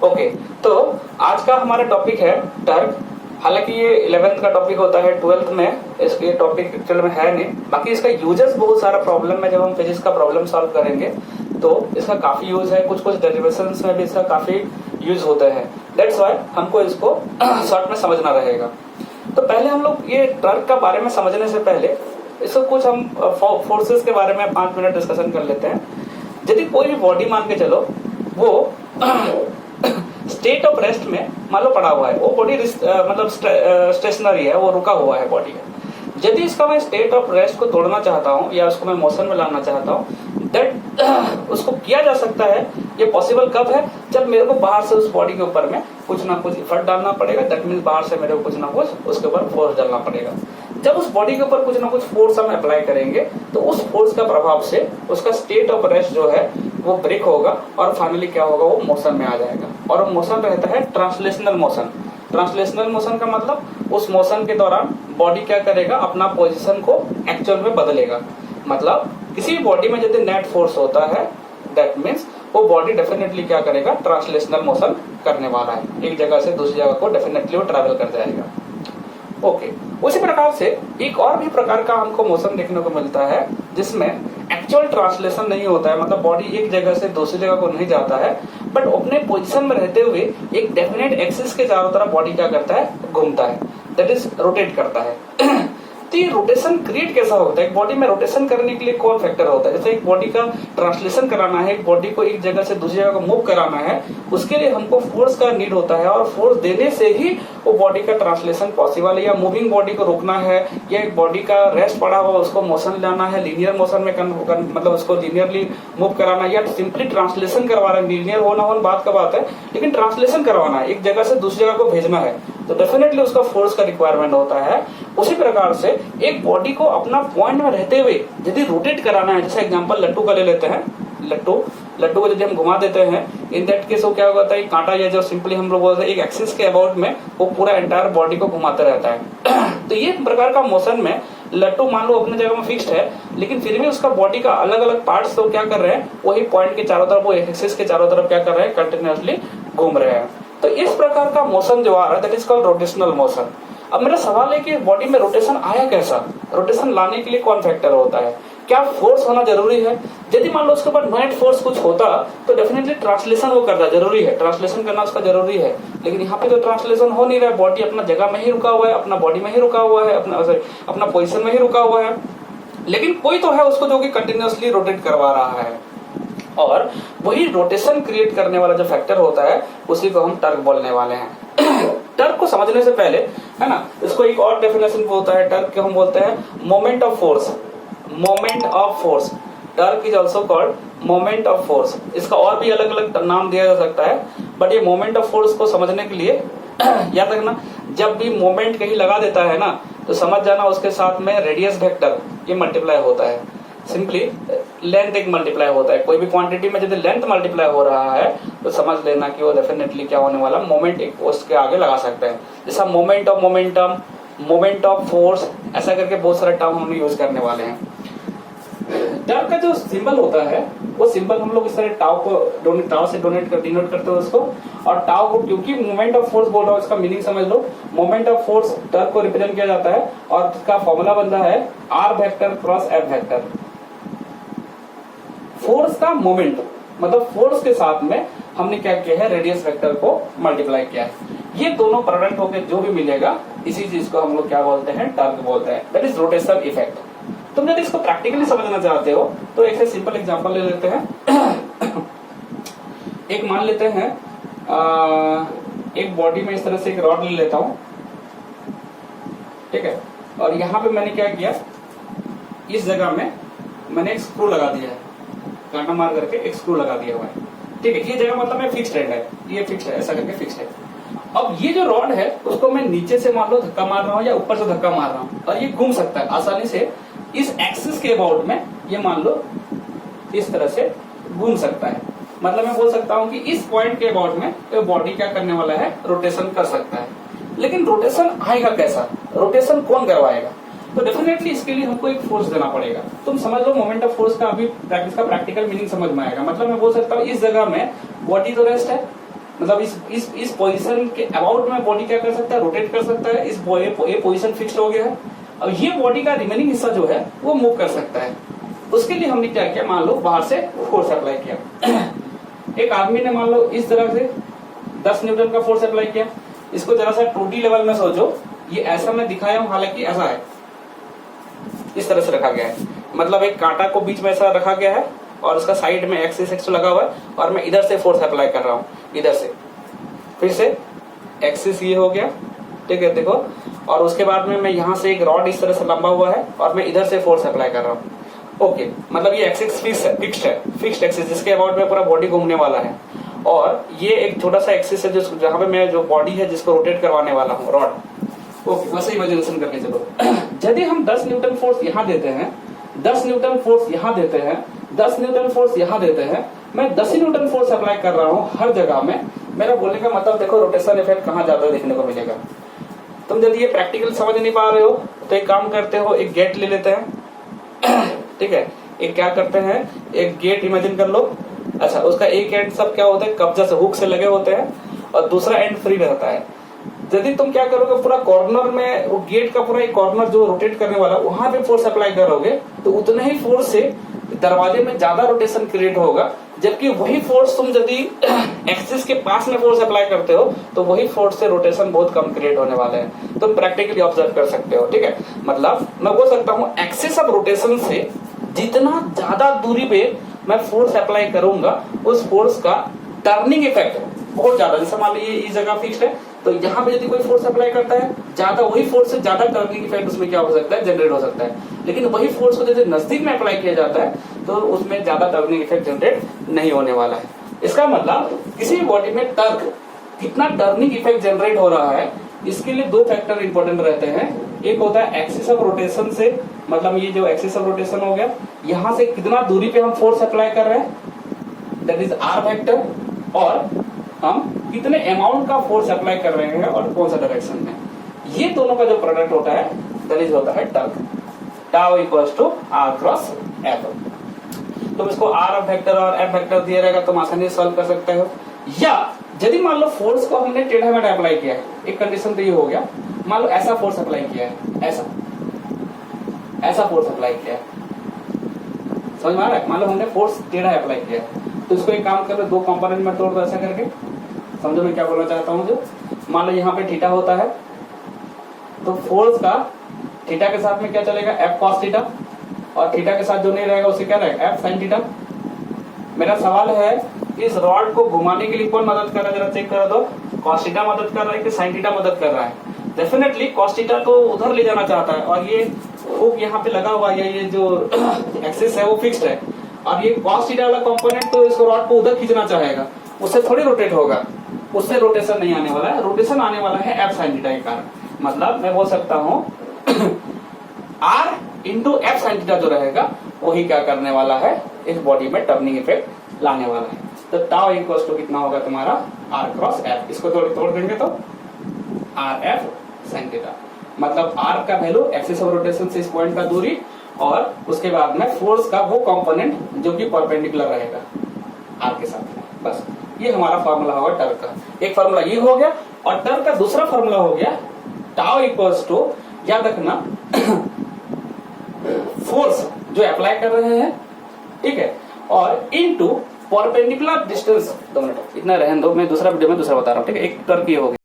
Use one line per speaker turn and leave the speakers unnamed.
Okay, तो आज का हमारा टॉपिक है टर्क। हालांकि ये 11th का टॉपिक होता है, 12th में इसके टॉपिक एक्चुअल में है नहीं। बाकी इसका यूजेस बहुत सारा प्रॉब्लम है, जब हम फिजिक्स का प्रॉब्लम सॉल्व करेंगे तो इसका काफी यूज है। कुछ डेरिवेशंस में भी इसका काफी यूज होता है। दैट्स व्हाई हमको इसको शॉर्ट में समझना रहेगा। तो पहले हम लोग ये टर्क का बारे में समझने से पहले इसको कुछ हम फोर्सेस के बारे में 5 मिनट डिस्कशन कर लेते हैं। यदि कोई भी बॉडी मान के चलो वो स्टेट ऑफ रेस्ट में मान लो पड़ा हुआ है, वो बॉडी मतलब स्टेशनरी है, वो रुका हुआ है बॉडी का। यदि इसका मैं स्टेट ऑफ रेस्ट को तोड़ना चाहता हूँ या उसको मैं मोशन में लाना चाहता हूँ, दैट उसको किया जा सकता है। ये पॉसिबल कब है? जब मेरे को बाहर से उस बॉडी के ऊपर में कुछ ना कुछ इफर्ट डालना पड़ेगा। दैट मीन्स बाहर से मेरे को कुछ ना कुछ उसके ऊपर फोर्स डालना पड़ेगा। जब उस बॉडी के ऊपर कुछ ना कुछ फोर्स हम अप्लाई करेंगे तो उस फोर्स का प्रभाव से उसका स्टेट ऑफ रेस्ट जो है वो ब्रेक होगा और फाइनली क्या होगा, वो मोशन में आ जाएगा। और वो मोशन रहता है ट्रांसलेशनल मोशन। ट्रांसलेशनल मोशन का मतलब उस मोशन के दौरान बॉडी क्या करेगा, अपना पोजीशन को एक्चुअल में बदलेगा। मतलब किसी भी बॉडी में यदि नेट फोर्स होता है, दैट मीन्स वो बॉडी डेफिनेटली क्या करेगा, ट्रांसलेशनल मोशन करने वाला है। एक जगह से दूसरी जगह को डेफिनेटली वो ट्रैवल कर जाएगा। ओके, उसी प्रकार से एक और भी प्रकार का हमको मोशन देखने को मिलता है जिसमें एक्चुअल ट्रांसलेशन नहीं होता है। मतलब बॉडी एक जगह से दूसरी जगह को नहीं जाता है, बट अपने पोजीशन में रहते हुए एक डेफिनेट एक्सिस के चारों तरफ बॉडी क्या करता है, घूमता है, दैट इज रोटेट करता है। तो ये रोटेशन क्रिएट कैसा होता है? एक बॉडी में रोटेशन करने के लिए कौन फैक्टर होता है? जैसे एक बॉडी का ट्रांसलेशन कराना है, एक बॉडी को एक जगह से दूसरी जगह को मूव कराना है, उसके लिए हमको फोर्स का नीड होता है। और फोर्स देने से ही वो बॉडी का ट्रांसलेशन पॉसिबल है। या मूविंग बॉडी को रोकना है, या एक बॉडी का रेस्ट पड़ा हुआ उसको मोशन लाना है, लीनियर मोशन में मतलब उसको लीनियरली मूव कराना, या सिंपली ट्रांसलेशन करवा रहा है। लीनियर होना बात का बात है, लेकिन ट्रांसलेशन करवाना है, एक जगह से दूसरी जगह को भेजना है, तो डेफिनेटली उसका फोर्स का रिक्वायरमेंट होता है। उसी प्रकार से एक बॉडी को अपना पॉइंट में रहते हुए यदि रोटेट कराना है, जैसे एग्जांपल लट्टू का ले लेते हैं। लट्टू को यदि हम घुमा देते हैं, इन दैट केस वो क्या होता है, कांटा या जो सिंपली हम लोग बोलते हैं एक एक्सिस के अबाउट में वो पूरा एंटायर बॉडी को घुमाते रहता है। तो ये प्रकार का मोशन में लट्टू मान लो अपने जगह में फिक्स्ड है, लेकिन फिर भी उसका बॉडी का अलग अलग पार्ट्स तो क्या कर रहे हैं, वही पॉइंट के चारों तरफ, वो एक्सिस के चारों तरफ क्या कर रहे हैं, कंटिन्यूअसली घूम रहे हैं। तो इस प्रकार का मोशन जो आ रहा है that is called rotational motion. अब मेरा सवाल है कि बॉडी में रोटेशन आया कैसा? रोटेशन लाने के लिए कौन फैक्टर होता है? क्या फोर्स होना जरूरी है? यदि मान लो उसके ऊपर नेट फोर्स कुछ होता तो डेफिनेटली ट्रांसलेशन वो करना जरूरी है, ट्रांसलेशन करना उसका जरूरी है। लेकिन यहाँ पे तो ट्रांसलेशन हो नहीं रहा है, बॉडी अपना जगह में ही रुका हुआ है, अपना बॉडी में ही रुका हुआ है, अपना पोजिशन में ही रुका हुआ है। लेकिन कोई तो है उसको जो कि कंटिन्यूअसली रोटेट करवा रहा है, और वही रोटेशन क्रिएट करने वाला जो फैक्टर होता है उसी को हम टर्क बोलने वाले हैं। टर्क को समझने से पहले, है ना, इसको एक और डेफिनेशन होता है टर्क के, हम बोलते हैं moment of force. Moment of force, torque is also called moment of force. इसका और भी अलग अलग नाम दिया जा सकता है, बट ये मोमेंट ऑफ फोर्स को समझने के लिए याद रखना, जब भी मोमेंट कहीं लगा देता है ना, तो समझ जाना उसके साथ में रेडियस वेक्टर ये मल्टीप्लाई होता है। सिंपली लेंथ एक मल्टीप्लाई होता है। कोई भी क्वांटिटी में यदि लेंथ मल्टीप्लाई हो रहा है तो समझ लेना कि वो डेफिनेटली क्या होने वाला, मोमेंट एक उसके आगे लगा सकते हैं। जैसा moment of momentum, moment of force, ऐसा करके बहुत सारे टर्म हम यूज करने वाले हैं। टर्क का जो सिंबल होता है वो सिंबल हम लोग इस तरह टाउ से डिनोट करते हैं उसको। और टाउ को क्योंकि मोमेंट ऑफ फोर्स बोल रहा हूँ, इसका मीनिंग समझ लो। मोमेंट ऑफ फोर्स टर्क को रिप्रेजेंट किया जाता है और इसका फॉर्मूला बनता है R vector cross F vector. Force का मोमेंट मतलब फोर्स के साथ में हमने क्या किया है, रेडियस वेक्टर को मल्टीप्लाई किया है। ये दोनों प्रोडक्ट होकर जो भी मिलेगा, इसी चीज को हम लोग क्या बोलते हैं, टर्क बोलते हैं। That is rotation effect. तुम यदि इसको प्रैक्टिकली समझना चाहते हो तो एक सिंपल एग्जांपल ले लेते हैं। एक मान लेते हैं एक बॉडी में इस तरह से एक रॉड ले लेता हूं, ठीक है, और यहाँ पे मैंने क्या किया, इस जगह में मैंने एक स्क्रू लगा दिया है, कांटा मार करके एक स्क्रू लगा दिया हुआ है, ठीक है। ये जगह मतलब मैं फिक्स्ड है, ये फिक्स है, ऐसा करके फिक्स है। अब ये जो रॉड है उसको मैं नीचे से मान लो धक्का मार रहा हूँ या ऊपर से धक्का मार रहा हूँ, और ये घूम सकता है आसानी से इस एक्सिस के अबाउट में। ये मान लो इस तरह से घूम सकता है। मतलब मैं बोल सकता हूँ कि इस पॉइंट के अबाउट में तो बॉडी क्या करने वाला है, रोटेशन कर सकता है। लेकिन रोटेशन आएगा कैसा, रोटेशन कौन करवाएगा? तो डेफिनेटली इसके लिए हमको एक फोर्स देना पड़ेगा। तुम समझ लो मोमेंट ऑफ फोर्स का अभी इसका प्रैक्टिकल मीनिंग समझ में आएगा। मतलब मैं बोल सकता हूँ इस जगह में बॉडी तो रेस्ट है, मतलब इस पोजीशन के अबाउट में बॉडी क्या कर सकता है, रोटेट कर सकता है। इस ये पोजीशन फिक्स्ड हो गया है। अब ये बॉडी का रिमेनिंग हिस्सा जो है वो मूव कर सकता है। उसके लिए हमने क्या किया, मान लो बाहर से फोर्स अप्लाई किया। एक आदमी ने मान लो इस तरह से 10 न्यूटन का फोर्स अप्लाई किया। इसको जरा सा 2D लेवल में सोचो, ये ऐसा मैं दिखाया हूं, हालांकि ऐसा है, इस तरह से रखा गया है। मतलब एक कांटा को बीच में ऐसा रखा गया है और उसका साइड में एक्सिस लगा हुआ है और मैं इधर से फोर्स अप्लाई कर रहा हूँ, इधर से। फिर से एक्सिस ये हो गया, ठीक है, देखो। और उसके बाद में मैं यहाँ से एक रॉड इस तरह से लंबा हुआ है और मैं इधर से फोर्स अप्लाई कर रहा हूँ। ओके, मतलब ये एक्सिस फिक्स्ड एक्सिस, जिसके अबाउट में पूरा बॉडी घूमने वाला है। और ये एक छोटा सा एक्सिस है जहाँ पे मैं जो बॉडी है जिसको रोटेट करवाने वाला हूँ, रॉड। ओके, वैसे इमेजिनेशन करके चलो। यदि हम 10 न्यूटन फोर्स यहाँ देते हैं, 10 न्यूटन फोर्स यहाँ देते हैं, 10 न्यूटन फोर्स यहाँ देते हैं, मैं 10 न्यूटन फोर्स अप्लाई कर रहा हूँ हर जगह में। मेरा बोलने का मतलब देखो रोटेशन इफेक्ट कहाँ ज्यादा देखने को मिलेगा। तुम यदि ये प्रैक्टिकल समझ नहीं पा रहे हो तो एक काम करते हो, एक गेट ले लेते हैं, ठीक है। एक क्या करते हैं, एक गेट इमेजिन कर लो। अच्छा, उसका एक एंड सब क्या होता है, कब्जा से हुक से लगे होते हैं और दूसरा एंड फ्री रहता है। यदि तुम क्या करोगे, पूरा कॉर्नर में वो गेट का पूरा एक कॉर्नर जो रोटेट करने वाला वहां पे फोर्स अप्लाई करोगे तो उतने ही फोर्स से दरवाजे में ज्यादा रोटेशन क्रिएट होगा। जबकि वही फोर्स तुम यदि एक्सिस के पास में फोर्स अप्लाई करते हो तो वही फोर्स से रोटेशन बहुत कम क्रिएट होने वाले हैं। तुम प्रैक्टिकली ऑब्जर्व कर सकते हो, ठीक है। मतलब मैं बोल सकता हूँ एक्सिस ऑफ रोटेशन से जितना ज्यादा दूरी पे मैं फोर्स अप्लाई करूंगा उस फोर्स का टर्निंग इफेक्ट बहुत ज्यादा। जैसे मान लीजिए इस जगह फिक्स्ड है तो यहाँ पे यदि कोई फोर्स अप्लाई करता है ज्यादा, वही फोर्स से ज्यादा टर्निंग इफेक्ट उसमें क्या हो सकता है, जनरेट हो सकता है। लेकिन वही फोर्स को जैसे नजदीक में अप्लाई किया जाता है तो उसमें ज्यादा टर्निंग इफेक्ट जनरेट नहीं होने वाला है। इसका मतलब किसी भी बॉडी में टर्क कितना टर्निंग इफेक्ट जनरेट हो रहा है, इसके लिए दो फैक्टर इंपॉर्टेंट रहते हैं। एक होता है एक्सिस ऑफ रोटेशन से, मतलब ये जो एक्सिस ऑफ रोटेशन हो गया, यहाँ से कितना दूरी पे हम फोर्स अप्लाई कर रहे हैं, दैट इज आर वेक्टर, और हम कितने अमाउंट का फोर्स अप्लाई कर रहे हैं और कौन सा डायरेक्शन में। ये दोनों का जो प्रोडक्ट होता है दैट इज होता है torque. Tau equals to R cross F. तुम इसको आर वेक्टर और एफ वेक्टर दिया रहेगा तुम आसानी से सॉल्व कर सकते हो। या यदि मान लो फोर्स को हमने टेढ़ा मेढ़ा अप्लाई किया है, एक कंडीशन तो ये हो गया, मान लो ऐसा फोर्स अप्लाई किया है, ऐसा फोर्स अप्लाई किया है, समझ में आ रहा है। मान लो हमने फोर्स टेढ़ा अप्लाई किया है तो इसको एक काम कर लो, दो कंपोनेंट में तोड़ दो ऐसा करके। समझो मैं क्या बोलना चाहता हूँ। जो मान लो यहाँ पे थीटा होता है तो फोर्स का थीटा के साथ में क्या चलेगा, एफ कॉस थीटा, और थीटा के साथ जो नहीं रहेगा उसे क्या रहेगा, एफ साइन थीटा। मेरा सवाल है इस रॉड को घुमाने के लिए कौन मदद कर रहा है, जरा चेक कर दो। कॉस थीटा मदद कर रहा है कि साइन थीटा मदद कर रहा है। डेफिनेटली कॉस थीटा तो उधर ले जाना चाहता है और ये हुक यहाँ पे लगा हुआ है, ये जो एक्सिस है वो फिक्स्ड है, और ये कॉस थीटा वाला कंपोनेंट तो इस रॉड को उधर खींचना चाहेगा, उससे थोड़ी रोटेट होगा, उससे रोटेशन नहीं आने वाला है, रोटेशन आने वाला है एफ साइन थीटा के कारण। मतलब मैं बोल सकता हूँ R into F sine theta जो रहेगा वही क्या करने वाला है, इस बॉडी में टर्निंग इफेक्ट लाने वाला है। तो टाउ इक्वल्स टू कितना होगा तुम्हारा, आर क्रॉस एफ। इसको थोड़ी तोड़ देंगे तो आर एफ साइन थीटा, मतलब आर का वैल्यू एक्सिस ऑफ रोटेशन से इस पॉइंट का दूरी, और उसके बाद में फोर्स का वो कंपोनेंट जो कि परपेंडिकुलर रहेगा आर के साथ में। बस ये हमारा फॉर्मूला होगा टर्क का। एक फॉर्मूला ये हो गया, और टर्क का दूसरा फॉर्मूला हो गया टाउ इक्वल्स टू, याद रखना फोर्स जो अप्लाई कर रहे हैं, ठीक है, और इनटू परपेंडिकुलर डिस्टेंस। 2 मिनट इतना रहने दो, मैं दूसरा वीडियो में दूसरा बता रहा हूँ, ठीक है। एक टर्क ये हो गया।